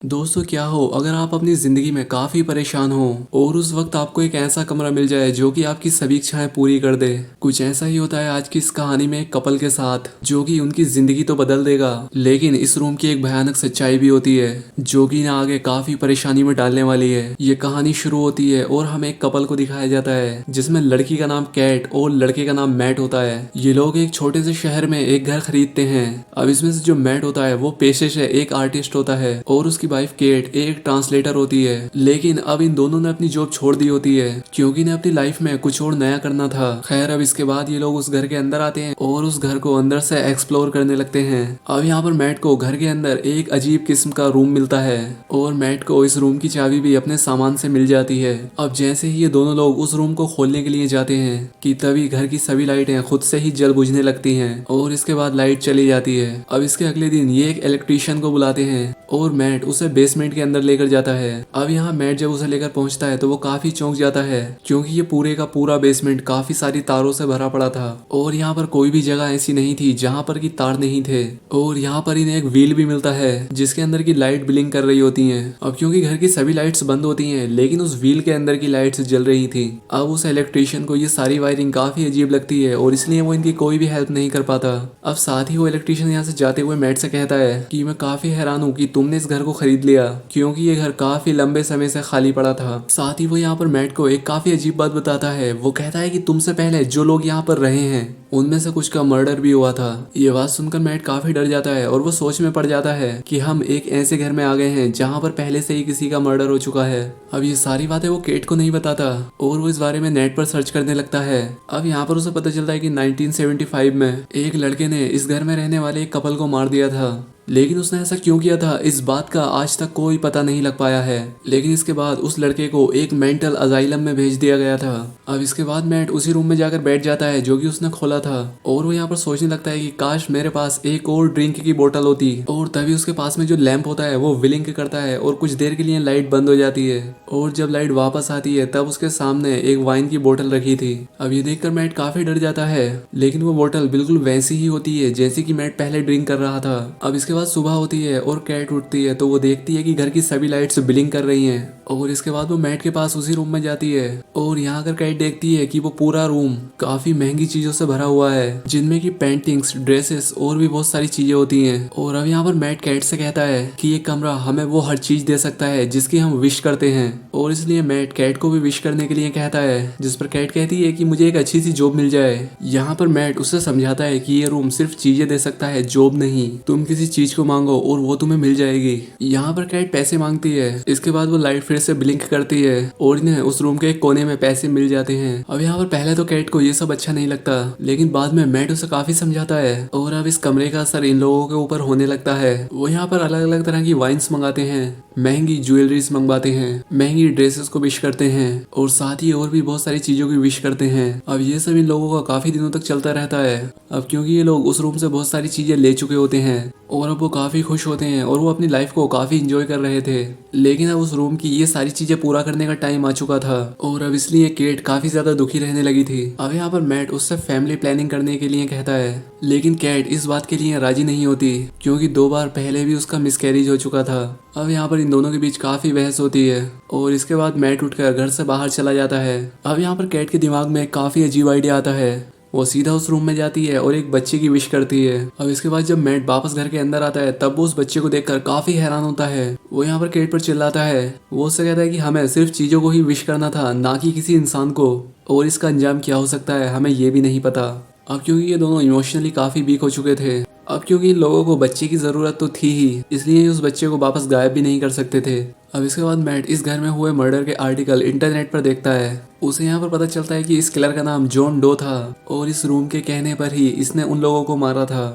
दोस्तों क्या हो अगर आप अपनी ज़िंदगी में काफ़ी परेशान हो और उस वक्त आपको एक ऐसा कमरा मिल जाए जो कि आपकी सभी इच्छाएं पूरी कर दे। कुछ ऐसा ही होता है आज की इस कहानी में एक कपल के साथ जो कि उनकी ज़िंदगी तो बदल देगा, लेकिन इस रूम की एक भयानक सच्चाई भी होती है जो कि ना आगे काफ़ी परेशानी में डालने वाली है। ये कहानी शुरू होती है और हमें एक कपल को दिखाया जाता है जिसमें लड़की का नाम कैट और लड़के का नाम मैट होता है। ये लोग एक छोटे से शहर में एक घर खरीदते हैं। अब इसमें से जो मैट होता है वो पेशे से एक आर्टिस्ट होता है और उसकी वाइफ केट एक ट्रांसलेटर होती है। लेकिन अब इन दोनों ने अपनी जॉब छोड़ दी होती है क्योंकि इन्हें अपनी लाइफ में कुछ और नया करना था। खैर अब इसके बाद ये लोग उस घर के अंदर आते हैं और उस घर को अंदर से एक्सप्लोर करने लगते हैं। अब यहाँ पर मैट को घर के अंदर एक अजीब किस्म का रूम मिलता है और मैट को इस रूम की चाबी भी अपने सामान से मिल जाती है। अब जैसे ही ये दोनों लोग उस रूम को खोलने के लिए जाते हैं कि तभी घर की सभी लाइटें खुद से ही जल बुझने लगती हैं और इसके बाद लाइट चली जाती है। अब इसके अगले दिन ये एक इलेक्ट्रीशियन को बुलाते हैं और मैट उसे बेसमेंट के अंदर लेकर जाता है। अब यहाँ मैट जब उसे लेकर पहुंचता है तो वो काफी चौंक जाता है क्योंकि ये पूरे का पूरा बेसमेंट काफी सारी तारों से भरा पड़ा था और यहाँ पर कोई भी जगह ऐसी नहीं थी जहाँ पर की तार नहीं थे। और यहाँ पर इन्हें एक व्हील भी मिलता है जिसके अंदर की लाइट ब्लिंक कर रही होती है। अब क्योंकि घर की सभी लाइट्स बंद होती हैं लेकिन उस व्हील के अंदर की लाइट्स जल रही थी। अब उस इलेक्ट्रीशियन को ये सारी वायरिंग काफी अजीब लगती है और इसलिए वो इनकी कोई भी हेल्प नहीं कर पाता। अब साथ ही वो इलेक्ट्रीशियन यहाँ से जाते हुए मैट से कहता है कि मैं काफी हैरान हूँ कि तुमने इस घर को खरीद लिया क्योंकि ये घर काफी लंबे समय से खाली पड़ा था। साथ ही वो यहाँ पर मैट को एक काफी अजीब बात बताता है। वो कहता है कि तुमसे पहले जो लोग यहाँ पर रहे हैं उनमें से कुछ का मर्डर भी हुआ था। ये बात सुनकर मैट काफी डर जाता है और वो सोच में पड़ जाता है कि हम एक ऐसे घर में आ गए हैं जहाँ पर पहले से ही किसी का मर्डर हो चुका है। अब ये सारी बातें वो केट को नहीं बताता और वो इस बारे में नेट पर सर्च करने लगता है। अब यहाँ पर उसे पता चलता है कि 1975 में एक लड़के ने इस घर में रहने वाले एक कपल को मार दिया था, लेकिन उसने ऐसा क्यों किया था इस बात का आज तक कोई पता नहीं लग पाया है। लेकिन इसके बाद उस लड़के को एक मेंटल अजाइलम में भेज दिया गया था। अब इसके बाद मैट उसी रूम में जाकर बैठ जाता है जो कि उसने खोला था और वो यहाँ पर सोचने लगता है कि काश मेरे पास एक और ड्रिंक की बोतल होती। और तभी उसके पास में जो लैंप होता है वो ब्लिंक करता है और कुछ देर के लिए लाइट बंद हो जाती है और जब लाइट वापस आती है तब उसके सामने एक वाइन की बोतल रखी थी। अब ये देखकर मैट काफी डर जाता है लेकिन वो बोतल बिल्कुल वैसी ही होती है जैसी कि मैट पहले ड्रिंक कर रहा था। अब इसके बाद सुबह होती है और कैट उठती है तो वो देखती है कि घर की सभी लाइट्स ब्लिंक कर रही हैं और इसके बाद वो मैट के पास उसी रूम में जाती है और यहाँ कर कैट देखती है कि वो पूरा रूम काफी महंगी चीजों से भरा हुआ है जिनमें की पेंटिंग्स, ड्रेसेस और भी बहुत सारी चीजें होती हैं। और अब यहाँ पर मैट कैट से कहता है कि ये कमरा हमें वो हर चीज दे सकता है जिसकी हम विश करते हैं और इसलिए मैट कैट को भी विश करने के लिए कहता है, जिस पर कैट कहती है कि मुझे एक अच्छी सी जॉब मिल जाए। यहाँ पर मैट उसे समझाता है कि ये रूम सिर्फ चीजें दे सकता है, जॉब नहीं। तुम किसी चीज को मांगो और वो तुम्हें मिल जाएगी। यहाँ पर कैट पैसे मांगती है। इसके बाद वो लाइट फिर से ब्लिंक करती है और इन्हें उस रूम के एक कोने में पैसे मिल जाते हैं। अब यहाँ पर पहले तो कैट को ये सब अच्छा नहीं लगता लेकिन बाद में मैट उसे काफी समझाता है और अब इस कमरे का असर इन लोगों के ऊपर होने लगता है। वो यहाँ पर अलग अलग तरह की वाइन्स मंगाते हैं, महंगी ज्वेलरीज मंगवाते हैं, महंगी ड्रेसेस को विश करते हैं और साथ ही और भी बहुत सारी चीजों की विश करते हैं। अब ये सब इन लोगों का काफी दिनों तक चलता रहता है। अब क्योंकि ये लोग उस रूम से बहुत सारी चीजें ले चुके होते हैं और अब वो काफी खुश होते हैं और वो अपनी लाइफ को काफी इंजॉय कर रहे थे। लेकिन अब उस रूम की ये सारी चीजें पूरा करने का टाइम आ चुका था और अब इसलिए केट काफी ज्यादा दुखी रहने लगी थी। अब यहाँ पर मैट उससे फैमिली प्लानिंग करने के लिए कहता है लेकिन कैट इस बात के लिए राजी नहीं होती क्योंकि 2 बार पहले भी उसका मिसकैरेज हो चुका था। अब यहाँ पर इन दोनों के बीच काफी बहस होती है और इसके बाद मैट उठकर घर से बाहर चला जाता है। अब यहाँ पर कैट के दिमाग में काफी अजीब आइडिया आता है। वो सीधा उस रूम में जाती है और एक बच्चे की विश करती है। अब इसके बाद जब मैट वापस घर के अंदर आता है तब वो उस बच्चे को देखकर काफी हैरान होता है। वो यहाँ पर केट पर चिल्लाता है। वो उससे कहता है कि हमें सिर्फ चीजों को ही विश करना था, ना कि किसी इंसान को, और इसका अंजाम क्या हो सकता है हमें ये भी नहीं पता। अब क्योंकि ये दोनों इमोशनली काफी वीक हो चुके थे, अब क्योंकि इन लोगों को बच्चे की जरूरत तो थी ही, इसलिए उस बच्चे को वापस गायब भी नहीं कर सकते थे। अब इसके बाद मैट इस घर में हुए मर्डर के आर्टिकल इंटरनेट पर देखता है। उसे यहाँ पर पता चलता है कि इस किलर का नाम जॉन डो था और इस रूम के कहने पर ही इसने उन लोगों को मारा था।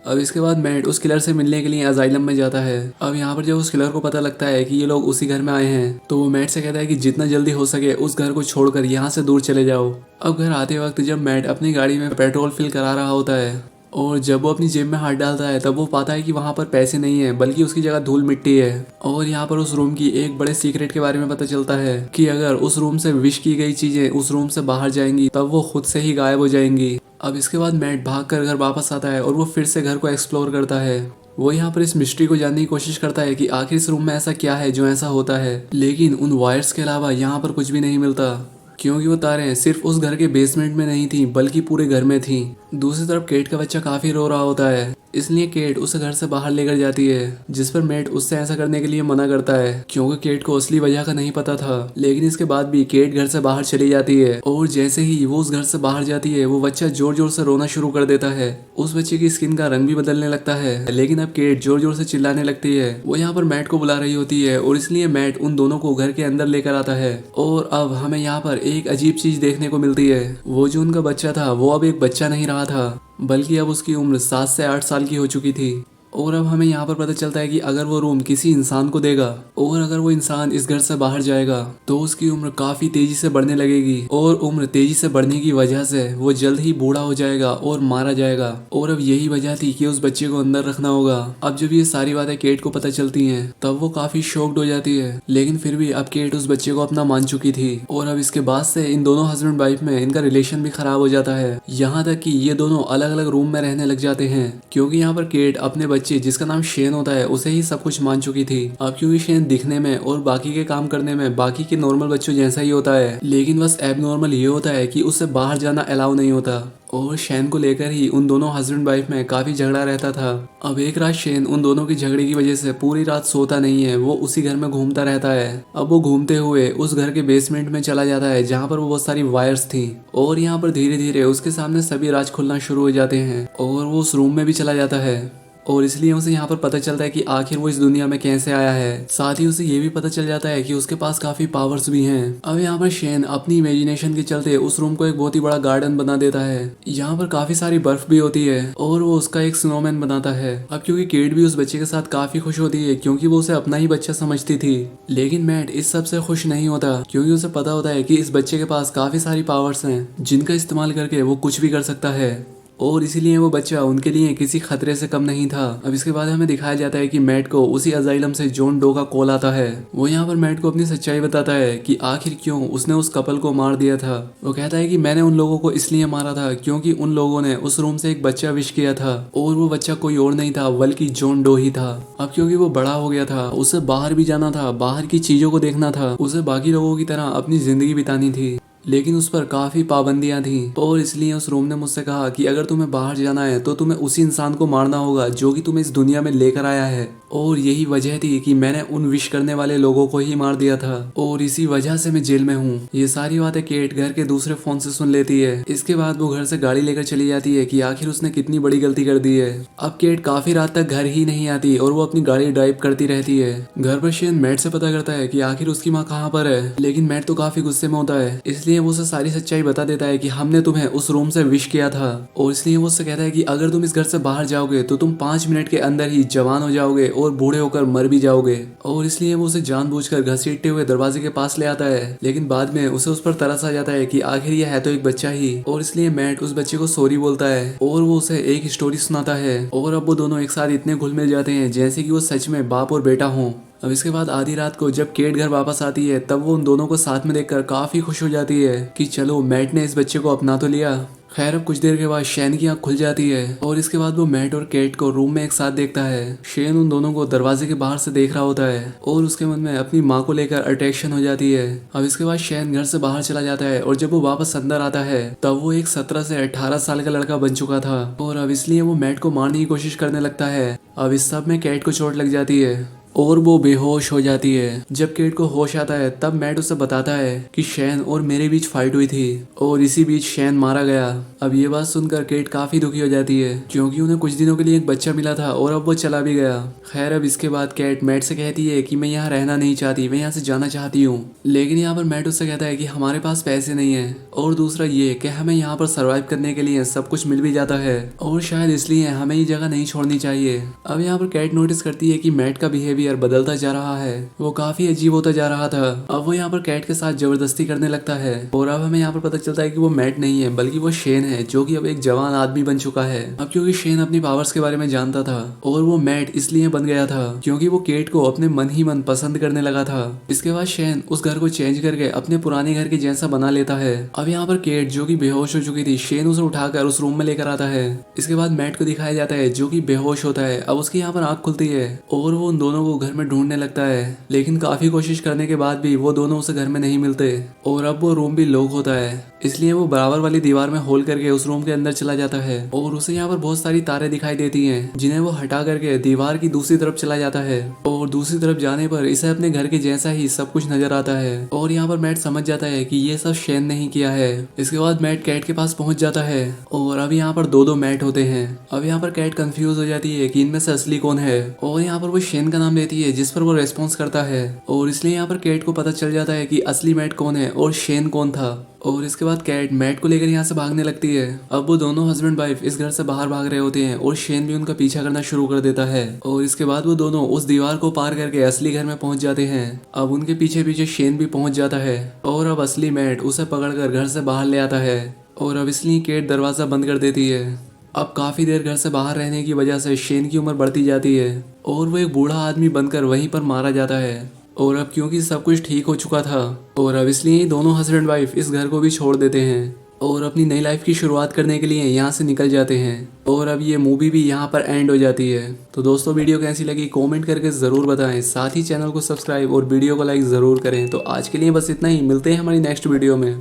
अब इसके बाद मैट उस किलर से मिलने के लिए अजाइलम में जाता है। अब यहाँ पर जब उस किलर को पता लगता है कि ये लोग उसी घर में आए हैं तो वो मैट से कहता है कि जितना जल्दी हो सके उस घर को छोड़कर यहाँ से दूर चले जाओ। अब घर आते वक्त जब मैट अपनी गाड़ी में पेट्रोल फिल करा रहा होता है और जब वो अपनी जेब में हाथ डालता है तब वो पाता है कि वहाँ पर पैसे नहीं है बल्कि उसकी जगह धूल मिट्टी है। और यहाँ पर उस रूम की एक बड़े सीक्रेट के बारे में पता चलता है कि अगर उस रूम से विश की गई चीजें उस रूम से बाहर जाएंगी तब वो खुद से ही गायब हो जाएंगी। अब इसके बाद मैट भागकर घर वापस आता है और वो फिर से घर को एक्सप्लोर करता है वो यहाँ पर इस मिस्ट्री को जानने की कोशिश करता है कि आखिर इस रूम में ऐसा क्या है जो ऐसा होता है, लेकिन उन वायर्स के अलावा यहाँ पर कुछ भी नहीं मिलता, क्योंकि वो तारें सिर्फ उस घर के बेसमेंट में नहीं थी बल्कि पूरे घर में थी। दूसरी तरफ केट का बच्चा काफी रो रहा होता है, इसलिए केट उसे घर से बाहर लेकर जाती है, जिस पर मैट उससे ऐसा करने के लिए मना करता है क्योंकि केट को असली वजह का नहीं पता था। लेकिन इसके बाद भी केट घर से बाहर चली जाती है और जैसे ही वो उस घर से बाहर जाती है वो बच्चा जोर जोर से रोना शुरू कर देता है। उस बच्चे की स्किन का रंग भी बदलने लगता है, लेकिन अब केट जोर जोर से चिल्लाने लगती है। वो यहाँ पर मैट को बुला रही होती है और इसलिए मैट उन दोनों को घर के अंदर लेकर आता है। और अब हमें यहाँ पर एक अजीब चीज देखने को मिलती है। वो जो उनका बच्चा था वो अब एक बच्चा नहीं रहा था, बल्कि अब उसकी उम्र 7 से 8 साल की हो चुकी थी। और अब हमें यहाँ पर पता चलता है कि अगर वो रूम किसी इंसान को देगा और अगर वो इंसान इस घर से बाहर जाएगा तो उसकी उम्र काफी तेजी से बढ़ने लगेगी, और उम्र तेजी से बढ़ने की वजह से वो जल्द ही बूढ़ा हो जाएगा और मारा जाएगा। और अब यही वजह थी कि उस बच्चे को अंदर रखना होगा। अब जब ये सारी बातें केट को पता चलती हैं तब वो काफी शॉक्ड हो जाती है, लेकिन फिर भी अब केट उस बच्चे को अपना मान चुकी थी। और अब इसके बाद से इन दोनों हस्बैंड वाइफ में इनका रिलेशन भी खराब हो जाता है, यहाँ तक कि ये दोनों अलग अलग रूम में रहने लग जाते हैं, क्योंकि यहाँ पर केट अपने बच्चे जिसका नाम शेन होता है उसे ही सब कुछ मान चुकी थी। अब क्योंकि शेन दिखने में और बाकी के काम करने में बाकी के नॉर्मल बच्चों जैसा ही होता है, लेकिन बस एबनॉर्मल ये होता है कि उसे बाहर जाना अलाउ नहीं होता। और शेन को लेकर ही उन दोनों हस्बैंड वाइफ में काफी झगड़ा रहता था। अब एक रात शेन उन दोनों की झगड़े की वजह से पूरी रात सोता नहीं है, वो उसी घर में घूमता रहता है। अब वो घूमते हुए उस घर के बेसमेंट में चला जाता है जहाँ पर वो बहुत सारी वायर्स थी, और यहाँ पर धीरे धीरे उसके सामने सभी राज खुलना शुरू हो जाते हैं और वो उस रूम में भी चला जाता है। और इसलिए उसे यहाँ पर पता चलता है कि आखिर वो इस दुनिया में कैसे आया है। साथ ही उसे ये भी पता चल जाता है कि उसके पास काफी पावर्स भी हैं। अब यहाँ पर शेन अपनी इमेजिनेशन के चलते उस रूम को एक बहुत ही बड़ा गार्डन बना देता है। यहाँ पर काफी सारी बर्फ भी होती है और वो उसका एक स्नोमैन बनाता है। अब क्योंकि केट भी उस बच्चे के साथ काफी खुश होती है क्योंकि वो उसे अपना ही बच्चा समझती थी, लेकिन मैट इस सब से खुश नहीं होता क्योंकि उसे पता होता है कि इस बच्चे के पास काफी सारी पावर्स हैं जिनका इस्तेमाल करके वो कुछ भी कर सकता है, और इसीलिए वो बच्चा उनके लिए किसी खतरे से कम नहीं था। अब इसके बाद हमें दिखाया जाता है कि मैट को उसी अजाइलम से जॉन डो का कॉल आता है। वो यहाँ पर मैट को अपनी सच्चाई बताता है कि आखिर क्यों उसने उस कपल को मार दिया था। वो कहता है कि मैंने उन लोगों को इसलिए मारा था क्योंकि उन लोगों ने उस रूम से एक बच्चा विश किया था, और वो बच्चा कोई और नहीं था बल्कि जॉन डो ही था। अब क्योंकि वो बड़ा हो गया था, उसे बाहर भी जाना था, बाहर की चीजों को देखना था, उसे बाकी लोगों की तरह अपनी जिंदगी बितानी थी, लेकिन उस पर काफी पाबंदियां थी। और इसलिए उस रूम ने मुझसे कहा कि अगर तुम्हें बाहर जाना है तो तुम्हें उसी इंसान को मारना होगा जो कि तुम्हें इस दुनिया में लेकर आया है। और यही वजह थी कि मैंने उन विश करने वाले लोगों को ही मार दिया था, और इसी वजह से मैं जेल में हूँ। ये सारी बातें केट घर के दूसरे फोन से सुन लेती है। इसके बाद वो घर से गाड़ी लेकर चली जाती है कि आखिर उसने कितनी बड़ी गलती कर दी है। अब केट काफी रात तक घर ही नहीं आती और वो अपनी गाड़ी ड्राइव करती रहती है। घर पर शेन मैट से पता करता है कि आखिर उसकी माँ कहाँ पर है, लेकिन मैट तो काफी गुस्से में होता है, इसलिए वो उसे सारी सच्चाई बता देता है कि हमने तुम्हें उस रूम से विश किया था। और इसलिए वो उससे कहता है कि अगर तुम इस घर से बाहर जाओगे तो तुम 5 मिनट के अंदर ही जवान हो जाओगे और बूढ़े होकर मर भी जाओगे। और इसलिए वो उसे जानबूझकर घसीटते हुए दरवाजे के पास ले आता है, लेकिन बाद में उसे उस पर तरस आ जाता है कि आखिर ये है तो एक बच्चा ही। और इसलिए मैट उस बच्चे को सॉरी बोलता है और वो उसे एक स्टोरी सुनाता है। और अब वो दोनों एक साथ इतने घुल मिल जाते हैं जैसे कि वो सच में बाप और बेटा हों। अब इसके बाद आधी रात को जब केट घर वापस आती है तब वो उन दोनों को साथ में देखकर काफी खुश हो जाती है कि चलो मैट ने इस बच्चे को अपना तो लिया। खैर अब कुछ देर के बाद शेन की आंख खुल जाती है और इसके बाद वो मैट और केट को रूम में एक साथ देखता है। शेन उन दोनों को दरवाजे के बाहर से देख रहा होता है और उसके मन में अपनी माँ को लेकर अट्रैक्शन हो जाती है। अब इसके बाद शेन घर से बाहर चला जाता है और जब वो वापस अंदर आता है तब वो एक 17 से 18 साल का लड़का बन चुका था, और अब इसलिए वो मैट को मारने की कोशिश करने लगता है। अब इस सब में केट को चोट लग जाती है और वो बेहोश हो जाती है। जब केट को होश आता है तब मैट उसे बताता है कि शेन और मेरे बीच फाइट हुई थी और इसी बीच शेन मारा गया। अब ये बात सुनकर केट काफी दुखी हो जाती है क्योंकि उन्हें कुछ दिनों के लिए एक बच्चा मिला था और अब वो चला भी गया। खैर अब इसके बाद केट मैट से कहती है कि मैं यहाँ रहना नहीं चाहती, मैं यहाँ से जाना चाहती हूँ। लेकिन यहाँ पर मैट उससे कहता है कि हमारे पास पैसे नहीं है, और दूसरा ये कि हमें यहाँ पर सर्वाइव करने के लिए सब कुछ मिल भी जाता है और शायद इसलिए हमें ये जगह नहीं छोड़नी चाहिए। अब यहाँ पर कैट नोटिस करती है कि मैट का बिहेवियर बिहेवियर बदलता जा रहा है वो काफी अजीब होता जा रहा था। अब वो यहाँ पर कैट के साथ जबरदस्ती करने लगता है और अब हमें यहाँ पर पता चलता है कि वो मैट नहीं है बल्कि वो शेन है, जो कि अब एक जवान आदमी बन चुका है। अब क्योंकि शेन अपनी पावर्स के बारे में जानता था और वो मैट इसलिए बन गया था क्योंकि वो केट को अपने मन ही मन पसंद करने लगा था। इसके बाद शेन उस घर को चेंज करके अपने पुराने घर के जैसा बना लेता है। अब यहाँ पर केट जो कि बेहोश हो चुकी थी, शेन उसे उठाकर उस रूम में लेकर आता है। इसके बाद मैट को दिखाया जाता है जो कि बेहोश होता है। अब उसकी यहाँ पर आंख खुलती है और वो उन दोनों को घर में ढूंढने लगता है, लेकिन काफी कोशिश करने के बाद भी वो दोनों उसे घर में नहीं मिलते और अब वो रूम भी लॉक होता है। इसलिए वो बराबर वाली दीवार में होल करके उस रूम के अंदर चला जाता है और उसे यहाँ पर बहुत सारी तारें दिखाई देती हैं जिन्हें वो हटा करके दीवार की दूसरी तरफ चला जाता है और दूसरी तरफ जाने पर इसे अपने घर के जैसा ही सब कुछ नजर आता है। और यहाँ पर मैट समझ जाता है कि ये सब शेन नहीं किया है। इसके बाद मैट कैट के पास पहुंच जाता है और अब यहाँ पर दो मैट होते हैं। अब यहाँ पर कैट कंफ्यूज हो जाती है कि इनमें से असली कौन है और यहाँ पर वो शेन का नाम लेती है जिस पर वो रेस्पॉन्स करता है और इसलिए यहाँ पर कैट को पता चल जाता है कि असली मैट कौन है और शेन कौन था। और इसके बाद कैट मैट को लेकर यहाँ से भागने लगती है। अब वो दोनों हस्बैंड वाइफ इस घर से बाहर भाग रहे होते हैं और शेन भी उनका पीछा करना शुरू कर देता है और इसके बाद वो दोनों उस दीवार को पार करके असली घर में पहुंच जाते हैं। अब उनके पीछे पीछे शेन भी पहुंच जाता है और अब असली मैट उसे पकड़कर घर से बाहर ले आता है और अब इसलिए केट दरवाजा बंद कर देती है। अब काफी देर घर से बाहर रहने की वजह से शेन की उम्र बढ़ती जाती है और वो एक बूढ़ा आदमी बनकर वहीं पर मारा जाता है। और अब क्योंकि सब कुछ ठीक हो चुका था और अब इसलिए दोनों हस्बैंड वाइफ इस घर को भी छोड़ देते हैं और अपनी नई लाइफ की शुरुआत करने के लिए यहाँ से निकल जाते हैं। और अब ये मूवी भी यहाँ पर एंड हो जाती है। तो दोस्तों वीडियो कैसी लगी कमेंट करके ज़रूर बताएं, साथ ही चैनल को सब्सक्राइब और वीडियो को लाइक ज़रूर करें। तो आज के लिए बस इतना ही, मिलते हैं हमारी नेक्स्ट वीडियो में।